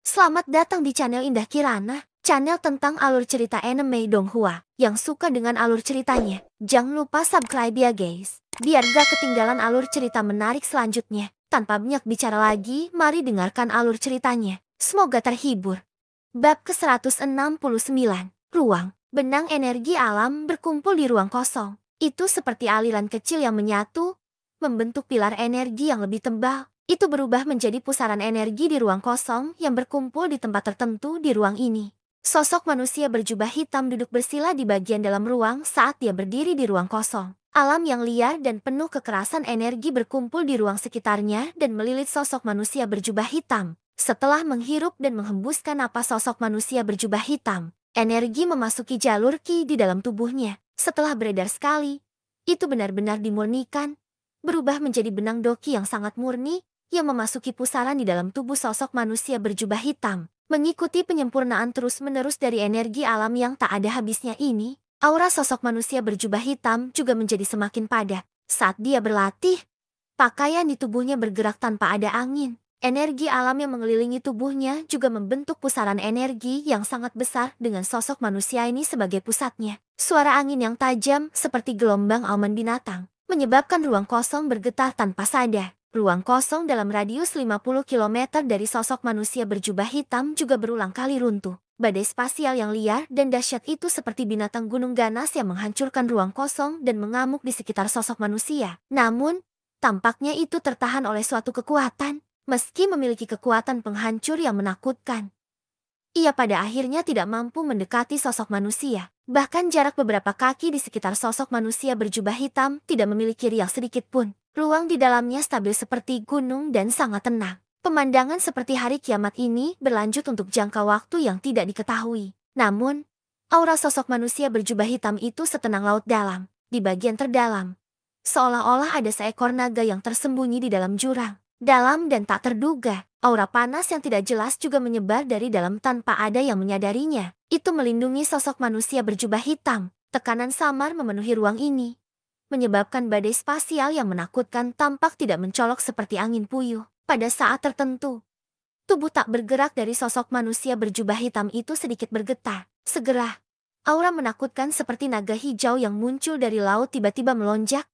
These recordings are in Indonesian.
Selamat datang di channel Indah Kirana, channel tentang alur cerita anime Donghua. Yang suka dengan alur ceritanya, jangan lupa subscribe ya guys, biar gak ketinggalan alur cerita menarik selanjutnya. Tanpa banyak bicara lagi, mari dengarkan alur ceritanya. Semoga terhibur. Bab ke-169, Ruang. Benang energi alam berkumpul di ruang kosong. Itu seperti aliran kecil yang menyatu, membentuk pilar energi yang lebih tebal. Itu berubah menjadi pusaran energi di ruang kosong yang berkumpul di tempat tertentu di ruang ini. Sosok manusia berjubah hitam duduk bersila di bagian dalam ruang saat dia berdiri di ruang kosong. Alam yang liar dan penuh kekerasan energi berkumpul di ruang sekitarnya dan melilit sosok manusia berjubah hitam. Setelah menghirup dan menghembuskan napas sosok manusia berjubah hitam, energi memasuki jalur ki di dalam tubuhnya. Setelah beredar sekali, itu benar-benar dimurnikan, berubah menjadi benang doki yang sangat murni, yang memasuki pusaran di dalam tubuh sosok manusia berjubah hitam. Mengikuti penyempurnaan terus-menerus dari energi alam yang tak ada habisnya ini, aura sosok manusia berjubah hitam juga menjadi semakin padat. Saat dia berlatih, pakaian di tubuhnya bergerak tanpa ada angin. Energi alam yang mengelilingi tubuhnya juga membentuk pusaran energi yang sangat besar dengan sosok manusia ini sebagai pusatnya. Suara angin yang tajam seperti gelombang auman binatang menyebabkan ruang kosong bergetar tanpa sadar. Ruang kosong dalam radius 50 km dari sosok manusia berjubah hitam juga berulang kali runtuh. Badai spasial yang liar dan dahsyat itu seperti binatang gunung ganas yang menghancurkan ruang kosong dan mengamuk di sekitar sosok manusia. Namun, tampaknya itu tertahan oleh suatu kekuatan. Meski memiliki kekuatan penghancur yang menakutkan, ia pada akhirnya tidak mampu mendekati sosok manusia. Bahkan jarak beberapa kaki di sekitar sosok manusia berjubah hitam tidak memiliki riak sedikit pun. Ruang di dalamnya stabil seperti gunung dan sangat tenang. Pemandangan seperti hari kiamat ini berlanjut untuk jangka waktu yang tidak diketahui. Namun, aura sosok manusia berjubah hitam itu setenang laut dalam. Di bagian terdalam, seolah-olah ada seekor naga yang tersembunyi di dalam jurang. Dalam dan tak terduga, aura panas yang tidak jelas juga menyebar dari dalam tanpa ada yang menyadarinya. Itu melindungi sosok manusia berjubah hitam. Tekanan samar memenuhi ruang ini, menyebabkan badai spasial yang menakutkan tampak tidak mencolok seperti angin puyuh. Pada saat tertentu, tubuh tak bergerak dari sosok manusia berjubah hitam itu sedikit bergetar. Segera, aura menakutkan seperti naga hijau yang muncul dari laut tiba-tiba melonjak,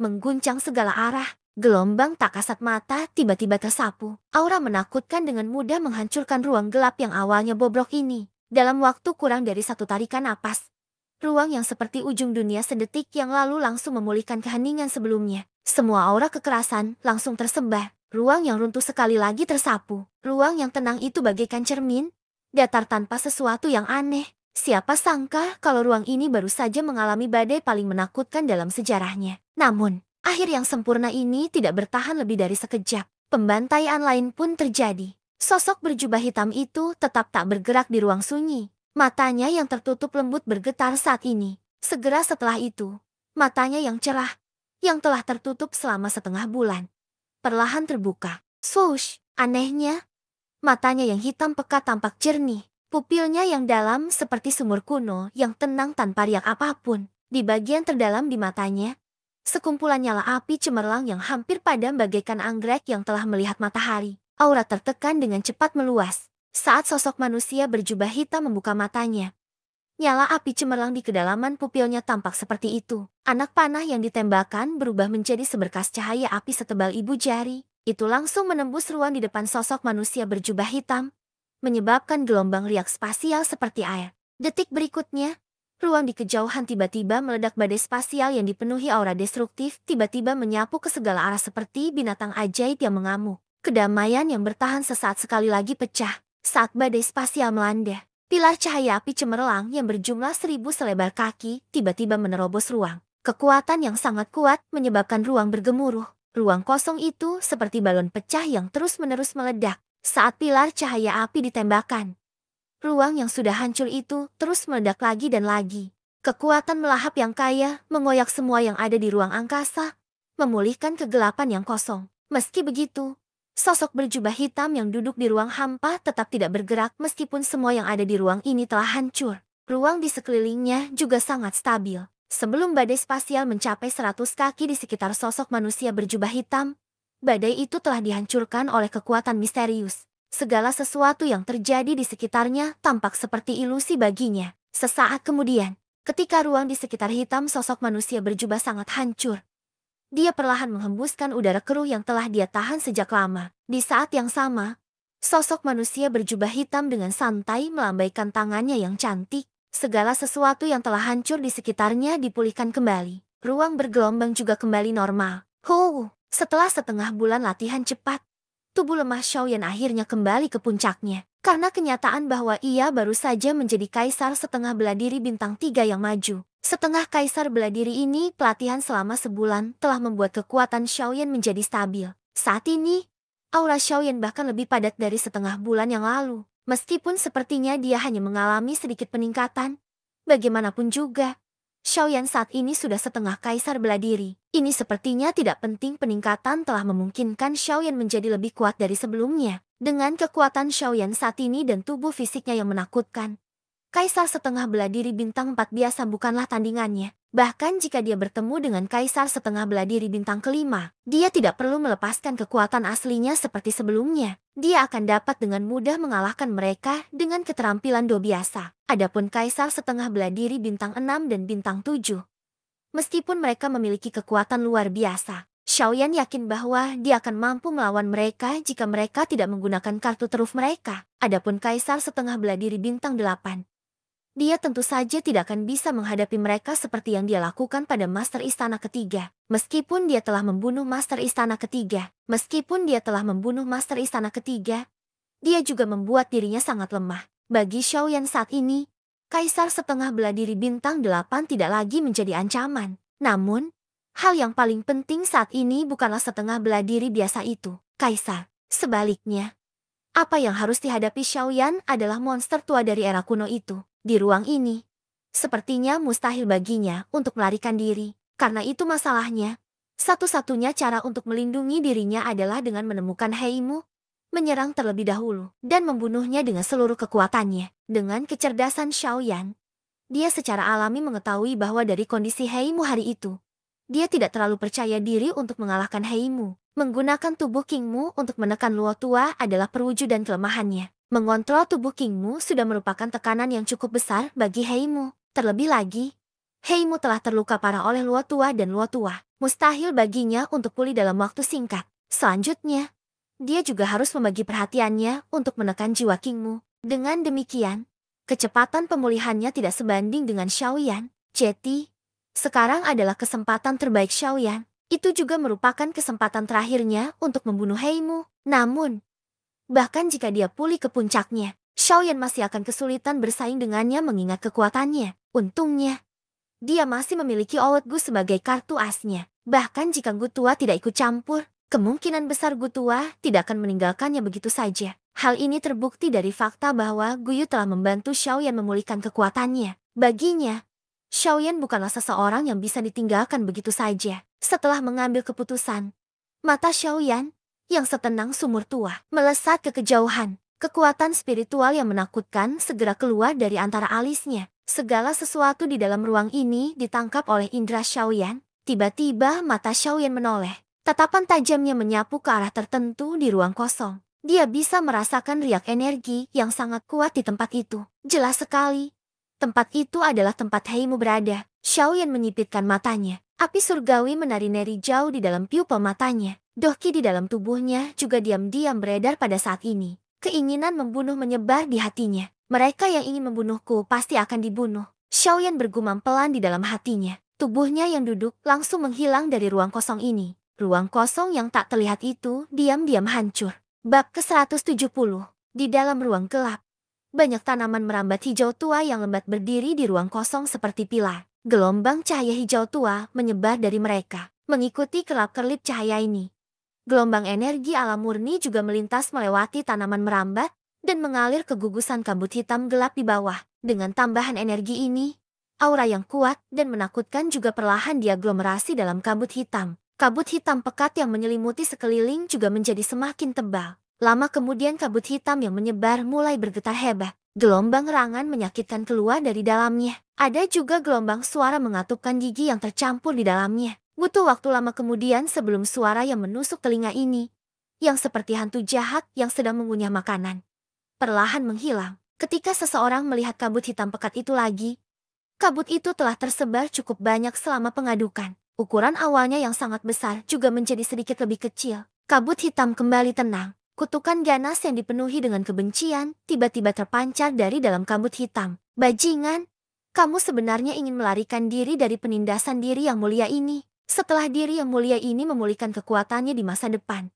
mengguncang segala arah. Gelombang tak kasat mata tiba-tiba tersapu. Aura menakutkan dengan mudah menghancurkan ruang gelap yang awalnya bobrok ini. Dalam waktu kurang dari satu tarikan napas, ruang yang seperti ujung dunia sedetik yang lalu langsung memulihkan keheningan sebelumnya. Semua aura kekerasan langsung tersebar. Ruang yang runtuh sekali lagi tersapu. Ruang yang tenang itu bagaikan cermin, datar tanpa sesuatu yang aneh. Siapa sangka kalau ruang ini baru saja mengalami badai paling menakutkan dalam sejarahnya. Namun, akhir yang sempurna ini tidak bertahan lebih dari sekejap. Pembantaian lain pun terjadi. Sosok berjubah hitam itu tetap tak bergerak di ruang sunyi. Matanya yang tertutup lembut bergetar saat ini. Segera setelah itu, matanya yang cerah, yang telah tertutup selama setengah bulan, perlahan terbuka. Swoosh! Anehnya, matanya yang hitam pekat tampak jernih. Pupilnya yang dalam seperti sumur kuno yang tenang tanpa riak apapun. Di bagian terdalam di matanya, sekumpulan nyala api cemerlang yang hampir padam bagaikan anggrek yang telah melihat matahari. Aura tertekan dengan cepat meluas. Saat sosok manusia berjubah hitam membuka matanya, nyala api cemerlang di kedalaman pupilnya tampak seperti itu. Anak panah yang ditembakkan berubah menjadi seberkas cahaya api setebal ibu jari. Itu langsung menembus ruang di depan sosok manusia berjubah hitam, menyebabkan gelombang riak spasial seperti air. Detik berikutnya, ruang di kejauhan tiba-tiba meledak. Badai spasial yang dipenuhi aura destruktif tiba-tiba menyapu ke segala arah seperti binatang ajaib yang mengamuk. Kedamaian yang bertahan sesaat sekali lagi pecah saat badai spasial melanda. Pilar cahaya api cemerlang yang berjumlah 1000 selebar kaki tiba-tiba menerobos ruang. Kekuatan yang sangat kuat menyebabkan ruang bergemuruh. Ruang kosong itu seperti balon pecah yang terus-menerus meledak saat pilar cahaya api ditembakkan. Ruang yang sudah hancur itu terus meledak lagi dan lagi. Kekuatan melahap yang kaya mengoyak semua yang ada di ruang angkasa, memulihkan kegelapan yang kosong. Meski begitu, sosok berjubah hitam yang duduk di ruang hampa tetap tidak bergerak meskipun semua yang ada di ruang ini telah hancur. Ruang di sekelilingnya juga sangat stabil. Sebelum badai spasial mencapai 100 kaki di sekitar sosok manusia berjubah hitam, badai itu telah dihancurkan oleh kekuatan misterius. Segala sesuatu yang terjadi di sekitarnya tampak seperti ilusi baginya. Sesaat kemudian, ketika ruang di sekitar hitam sosok manusia berjubah sangat hancur, dia perlahan menghembuskan udara keruh yang telah dia tahan sejak lama. Di saat yang sama, sosok manusia berjubah hitam dengan santai melambaikan tangannya yang cantik. Segala sesuatu yang telah hancur di sekitarnya dipulihkan kembali. Ruang bergelombang juga kembali normal. Setelah setengah bulan latihan cepat, tubuh lemah Xiaoyan akhirnya kembali ke puncaknya. Karena kenyataan bahwa ia baru saja menjadi kaisar setengah bela diri bintang 3 yang maju. Setengah kaisar bela diri ini, pelatihan selama sebulan telah membuat kekuatan Xiaoyan menjadi stabil. Saat ini, aura Xiaoyan bahkan lebih padat dari setengah bulan yang lalu. Meskipun sepertinya dia hanya mengalami sedikit peningkatan, bagaimanapun juga, Xiaoyan saat ini sudah setengah kaisar bela diri. Ini sepertinya tidak penting, peningkatan telah memungkinkan Xiaoyan menjadi lebih kuat dari sebelumnya. Dengan kekuatan Xiaoyan saat ini dan tubuh fisiknya yang menakutkan, kaisar setengah bela diri bintang 4 biasa bukanlah tandingannya. Bahkan jika dia bertemu dengan kaisar setengah bela diri bintang kelima, dia tidak perlu melepaskan kekuatan aslinya seperti sebelumnya. Dia akan dapat dengan mudah mengalahkan mereka dengan keterampilan do biasa. Adapun kaisar setengah bela diri bintang 6 dan bintang 7, meskipun mereka memiliki kekuatan luar biasa, Xiaoyan yakin bahwa dia akan mampu melawan mereka jika mereka tidak menggunakan kartu truf mereka. Adapun kaisar setengah bela diri bintang 8, dia tentu saja tidak akan bisa menghadapi mereka seperti yang dia lakukan pada Master Istana Ketiga. Meskipun dia telah membunuh Master Istana Ketiga, dia juga membuat dirinya sangat lemah. Bagi Xiaoyan saat ini, kaisar setengah bela diri bintang 8 tidak lagi menjadi ancaman. Namun, hal yang paling penting saat ini bukanlah setengah bela diri biasa itu, kaisar. Sebaliknya, apa yang harus dihadapi Xiaoyan adalah monster tua dari era kuno itu. Di ruang ini, sepertinya mustahil baginya untuk melarikan diri. Karena itu masalahnya, satu-satunya cara untuk melindungi dirinya adalah dengan menemukan Heimu, menyerang terlebih dahulu, dan membunuhnya dengan seluruh kekuatannya. Dengan kecerdasan Xiaoyan, dia secara alami mengetahui bahwa dari kondisi Heimu hari itu, dia tidak terlalu percaya diri untuk mengalahkan Heimu. Menggunakan tubuh Kingmu untuk menekan Luo Tua adalah perwujudan kelemahannya. Mengontrol tubuh Kingmu sudah merupakan tekanan yang cukup besar bagi Heimu. Terlebih lagi, Heimu telah terluka parah oleh Luo Tua dan Luo Tua. Mustahil baginya untuk pulih dalam waktu singkat. Selanjutnya, dia juga harus membagi perhatiannya untuk menekan jiwa Kingmu. Dengan demikian, kecepatan pemulihannya tidak sebanding dengan Xiaoyan. Jadi, sekarang adalah kesempatan terbaik Xiaoyan. Itu juga merupakan kesempatan terakhirnya untuk membunuh Heimu. Namun, bahkan jika dia pulih ke puncaknya, Xiaoyan masih akan kesulitan bersaing dengannya mengingat kekuatannya. Untungnya, dia masih memiliki Oud Gu sebagai kartu asnya. Bahkan jika Gu Tua tidak ikut campur, kemungkinan besar Gu Tua tidak akan meninggalkannya begitu saja. Hal ini terbukti dari fakta bahwa Gu Yu telah membantu Xiaoyan memulihkan kekuatannya. Baginya, Xiaoyan bukanlah seseorang yang bisa ditinggalkan begitu saja. Setelah mengambil keputusan, mata Xiaoyan yang setenang sumur tua melesat ke kejauhan. Kekuatan spiritual yang menakutkan segera keluar dari antara alisnya. Segala sesuatu di dalam ruang ini ditangkap oleh indera Xiaoyan. Tiba-tiba mata Xiaoyan menoleh. Tatapan tajamnya menyapu ke arah tertentu di ruang kosong. Dia bisa merasakan riak energi yang sangat kuat di tempat itu. Jelas sekali, tempat itu adalah tempat Heimu berada. Xiaoyan menyipitkan matanya. Api surgawi menari-nari jauh di dalam pupil matanya. Dohki di dalam tubuhnya juga diam-diam beredar pada saat ini. Keinginan membunuh menyebar di hatinya. Mereka yang ingin membunuhku pasti akan dibunuh. Xiaoyan bergumam pelan di dalam hatinya. Tubuhnya yang duduk langsung menghilang dari ruang kosong ini. Ruang kosong yang tak terlihat itu diam-diam hancur. Bab ke-170. Di dalam ruang gelap, banyak tanaman merambat hijau tua yang lembat berdiri di ruang kosong seperti pilar. Gelombang cahaya hijau tua menyebar dari mereka. Mengikuti kelap-kelip cahaya ini, gelombang energi alam murni juga melintas melewati tanaman merambat dan mengalir ke gugusan kabut hitam gelap di bawah. Dengan tambahan energi ini, aura yang kuat dan menakutkan juga perlahan diaglomerasi dalam kabut hitam. Kabut hitam pekat yang menyelimuti sekeliling juga menjadi semakin tebal. Lama kemudian kabut hitam yang menyebar mulai bergetar hebat. Gelombang erangan menyakitkan keluar dari dalamnya. Ada juga gelombang suara mengatupkan gigi yang tercampur di dalamnya. Butuh waktu lama kemudian sebelum suara yang menusuk telinga ini, yang seperti hantu jahat yang sedang mengunyah makanan, perlahan menghilang. Ketika seseorang melihat kabut hitam pekat itu lagi, kabut itu telah tersebar cukup banyak selama pengadukan. Ukuran awalnya yang sangat besar juga menjadi sedikit lebih kecil. Kabut hitam kembali tenang. Kutukan ganas yang dipenuhi dengan kebencian tiba-tiba terpancar dari dalam kabut hitam. Bajingan, kamu sebenarnya ingin melarikan diri dari penindasan diri yang mulia ini. Setelah diri yang mulia ini memulihkan kekuatannya di masa depan,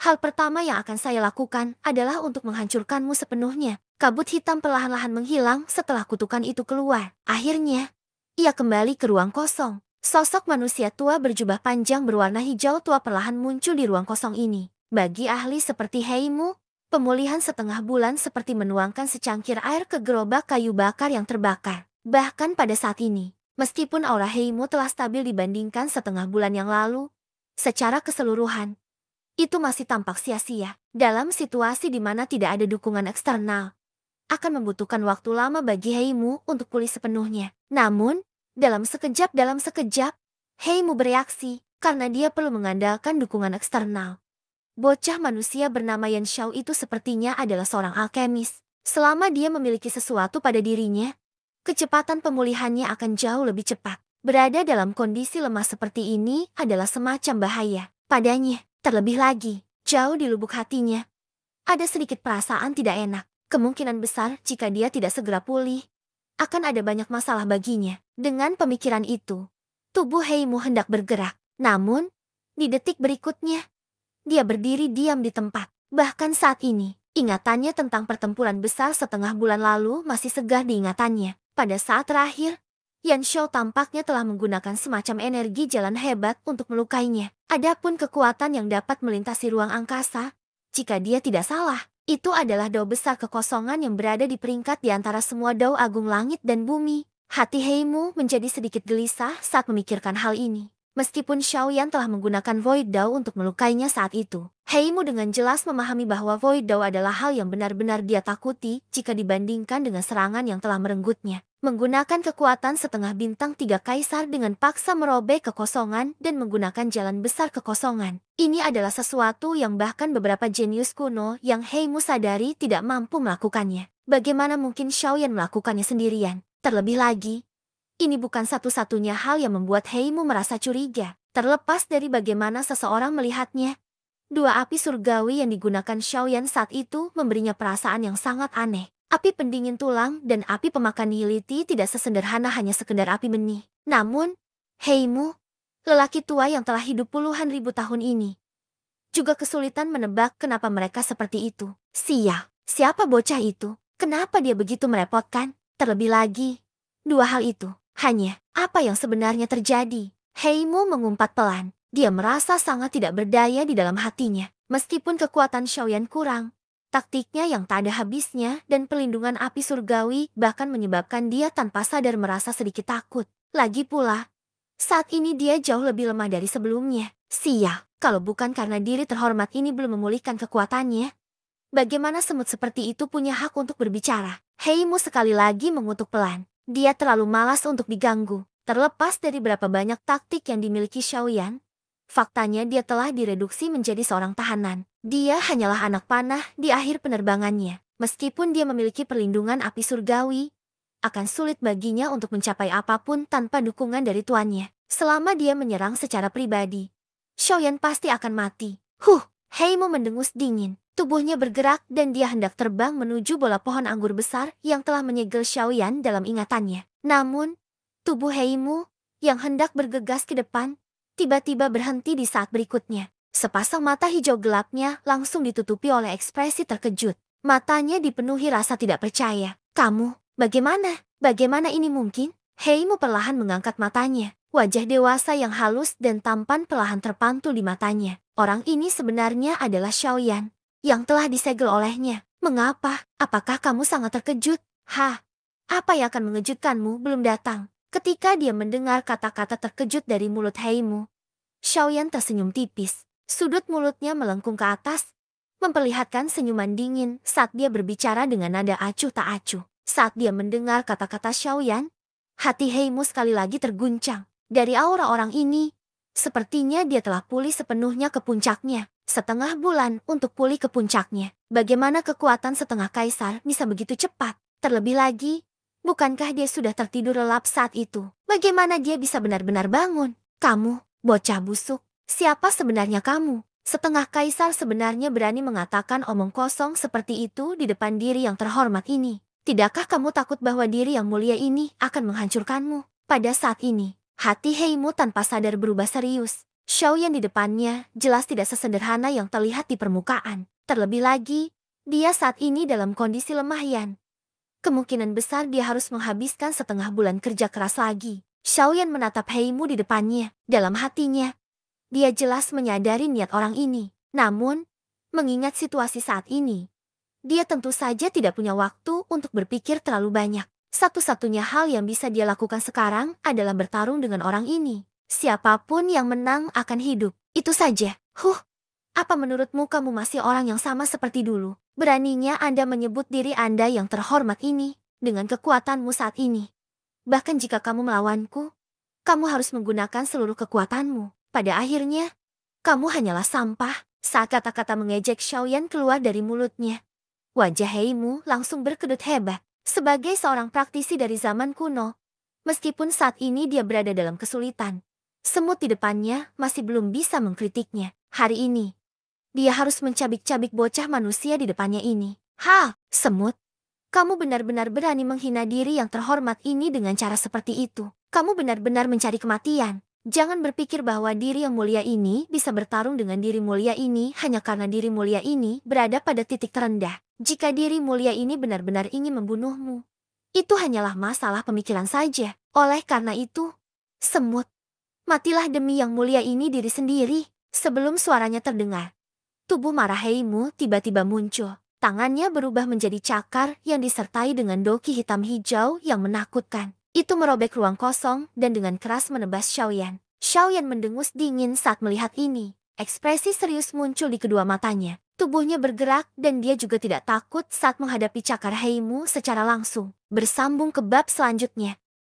hal pertama yang akan saya lakukan adalah untuk menghancurkanmu sepenuhnya. Kabut hitam perlahan-lahan menghilang setelah kutukan itu keluar. Akhirnya, ia kembali ke ruang kosong. Sosok manusia tua berjubah panjang berwarna hijau tua perlahan muncul di ruang kosong ini. Bagi ahli seperti Heimu, pemulihan setengah bulan seperti menuangkan secangkir air ke gerobak kayu bakar yang terbakar. Bahkan pada saat ini, meskipun aura Heimu telah stabil dibandingkan setengah bulan yang lalu, secara keseluruhan, itu masih tampak sia-sia. Dalam situasi di mana tidak ada dukungan eksternal, akan membutuhkan waktu lama bagi Heimu untuk pulih sepenuhnya. Namun, dalam sekejap, Heimu bereaksi karena dia perlu mengandalkan dukungan eksternal. Bocah manusia bernama Yan Xiao itu sepertinya adalah seorang alkemis. Selama dia memiliki sesuatu pada dirinya, kecepatan pemulihannya akan jauh lebih cepat. Berada dalam kondisi lemah seperti ini adalah semacam bahaya padanya. Terlebih lagi, jauh di lubuk hatinya, ada sedikit perasaan tidak enak. Kemungkinan besar jika dia tidak segera pulih, akan ada banyak masalah baginya. Dengan pemikiran itu, tubuh Heimu hendak bergerak. Namun, di detik berikutnya, dia berdiri diam di tempat. Bahkan saat ini, ingatannya tentang pertempuran besar setengah bulan lalu masih segar di ingatannya. Pada saat terakhir, Yan Xiao tampaknya telah menggunakan semacam energi jalan hebat untuk melukainya. Adapun kekuatan yang dapat melintasi ruang angkasa, jika dia tidak salah, itu adalah dao besar kekosongan yang berada di peringkat di antara semua dao agung langit dan bumi. Hati Heimu menjadi sedikit gelisah saat memikirkan hal ini. Meskipun Xiaoyan telah menggunakan Void Dao untuk melukainya saat itu, Heimu dengan jelas memahami bahwa Void Dao adalah hal yang benar-benar dia takuti jika dibandingkan dengan serangan yang telah merenggutnya. Menggunakan kekuatan setengah bintang 3 kaisar dengan paksa merobek kekosongan dan menggunakan jalan besar kekosongan. Ini adalah sesuatu yang bahkan beberapa jenius kuno yang Heimu sadari tidak mampu melakukannya. Bagaimana mungkin Xiaoyan melakukannya sendirian? Terlebih lagi, ini bukan satu-satunya hal yang membuat Heimu merasa curiga. Terlepas dari bagaimana seseorang melihatnya, dua api surgawi yang digunakan Xiaoyan saat itu memberinya perasaan yang sangat aneh. Api pendingin tulang dan api pemakan nihiliti tidak sesederhana hanya sekedar api benih. Namun, Heimu, lelaki tua yang telah hidup puluhan ribu tahun ini, juga kesulitan menebak kenapa mereka seperti itu. Siapa bocah itu? Kenapa dia begitu merepotkan? Terlebih lagi, dua hal itu. Hanya, apa yang sebenarnya terjadi? Heimu mengumpat pelan. Dia merasa sangat tidak berdaya di dalam hatinya. Meskipun kekuatan Xiaoyan kurang, taktiknya yang tak ada habisnya dan perlindungan api surgawi bahkan menyebabkan dia tanpa sadar merasa sedikit takut. Lagi pula, saat ini dia jauh lebih lemah dari sebelumnya. Kalau bukan karena diri terhormat ini belum memulihkan kekuatannya, bagaimana semut seperti itu punya hak untuk berbicara? Heimu sekali lagi mengutuk pelan. Dia terlalu malas untuk diganggu. Terlepas dari berapa banyak taktik yang dimiliki Xiaoyan, faktanya dia telah direduksi menjadi seorang tahanan. Dia hanyalah anak panah di akhir penerbangannya. Meskipun dia memiliki perlindungan api surgawi, akan sulit baginya untuk mencapai apapun tanpa dukungan dari tuannya. Selama dia menyerang secara pribadi, Xiaoyan pasti akan mati. Heimu mendengus dingin. Tubuhnya bergerak dan dia hendak terbang menuju bola pohon anggur besar yang telah menyegel Xiaoyan dalam ingatannya. Namun, tubuh Heimu yang hendak bergegas ke depan, tiba-tiba berhenti di saat berikutnya. Sepasang mata hijau gelapnya langsung ditutupi oleh ekspresi terkejut. Matanya dipenuhi rasa tidak percaya. Kamu, bagaimana? Bagaimana ini mungkin? Heimu perlahan mengangkat matanya. Wajah dewasa yang halus dan tampan perlahan terpantul di matanya. Orang ini sebenarnya adalah Xiaoyan yang telah disegel olehnya. Mengapa? Apakah kamu sangat terkejut? Apa yang akan mengejutkanmu belum datang? Ketika dia mendengar kata-kata terkejut dari mulut Heimu, Xiaoyan tersenyum tipis. Sudut mulutnya melengkung ke atas, memperlihatkan senyuman dingin saat dia berbicara dengan nada acuh tak acuh. Saat dia mendengar kata-kata Xiaoyan, hati Heimu sekali lagi terguncang. Dari aura orang ini, sepertinya dia telah pulih sepenuhnya ke puncaknya. setengah bulan untuk pulih ke puncaknya. Bagaimana kekuatan setengah kaisar bisa begitu cepat? Terlebih lagi, bukankah dia sudah tertidur lelap saat itu? Bagaimana dia bisa benar-benar bangun? Kamu, bocah busuk, siapa sebenarnya kamu? Setengah kaisar sebenarnya berani mengatakan omong kosong seperti itu di depan diri yang terhormat ini. Tidakkah kamu takut bahwa diri yang mulia ini akan menghancurkanmu? Pada saat ini, hati Heimu tanpa sadar berubah serius. Xiaoyan di depannya jelas tidak sesederhana yang terlihat di permukaan. Terlebih lagi, dia saat ini dalam kondisi lemah Yan. Kemungkinan besar dia harus menghabiskan setengah bulan kerja keras lagi. Xiaoyan menatap Heimu di depannya. Dalam hatinya, dia jelas menyadari niat orang ini. Namun, mengingat situasi saat ini, dia tentu saja tidak punya waktu untuk berpikir terlalu banyak. Satu-satunya hal yang bisa dia lakukan sekarang adalah bertarung dengan orang ini. Siapapun yang menang akan hidup. Itu saja. Apa menurutmu kamu masih orang yang sama seperti dulu? Beraninya Anda menyebut diri Anda yang terhormat ini dengan kekuatanmu saat ini. Bahkan jika kamu melawanku, kamu harus menggunakan seluruh kekuatanmu. Pada akhirnya, kamu hanyalah sampah. Saat kata-kata mengejek Xiaoyan keluar dari mulutnya, wajah Heimu langsung berkedut hebat. Sebagai seorang praktisi dari zaman kuno, meskipun saat ini dia berada dalam kesulitan, semut di depannya masih belum bisa mengkritiknya. Hari ini, dia harus mencabik-cabik bocah manusia di depannya ini. Semut, kamu benar-benar berani menghina diri yang terhormat ini dengan cara seperti itu. Kamu benar-benar mencari kematian. Jangan berpikir bahwa diri yang mulia ini bisa bertarung dengan diri mulia ini hanya karena diri mulia ini berada pada titik terendah. Jika diri mulia ini benar-benar ingin membunuhmu, itu hanyalah masalah pemikiran saja. Oleh karena itu, semut, matilah demi yang mulia ini diri sendiri. Sebelum suaranya terdengar, tubuh marah Heimu tiba-tiba muncul. Tangannya berubah menjadi cakar yang disertai dengan doki hitam hijau yang menakutkan. Itu merobek ruang kosong dan dengan keras menebas Xiaoyan. Xiaoyan mendengus dingin saat melihat ini. Ekspresi serius muncul di kedua matanya. Tubuhnya bergerak dan dia juga tidak takut saat menghadapi cakar Heimu secara langsung. Bersambung ke bab selanjutnya.